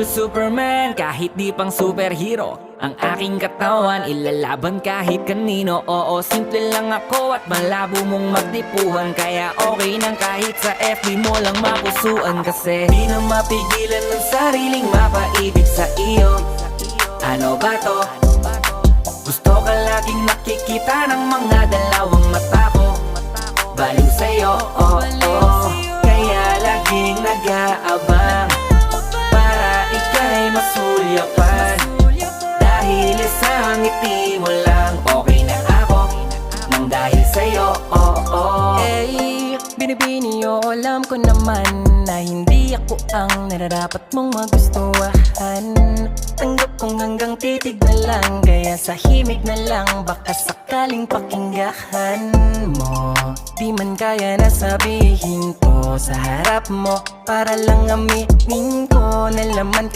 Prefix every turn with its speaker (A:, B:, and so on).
A: Superman, kahit di pang superhero, ang aking katawan ilalaban kahit kanino. Oo, simple lang ako at malabo mong magdipuhan, kaya okay nang kahit sa FB mo lang mapusuan. Kasi di na mapigilan ng sariling mapaibig sa iyo. Ano ba to? Gusto ka laging nakikita ng mga dalawang mata ko. Baliw sa'yo, oh, oh. Kaya laging nag-aabang para ika'y masulyapan. Dahil isang ngiti mo lang, okay na ako nang dahil sa'yo, oh, oh.
B: Eh, binibini o alam ko naman na hindi ako ang nararapat mong magustuhan. Tanggap kong hanggang titig na lang, kaya sa himig na lang baka sakaling pakinggan mo. Di man kaya na sabihin ko sa harap mo, para lang aminin ko na laman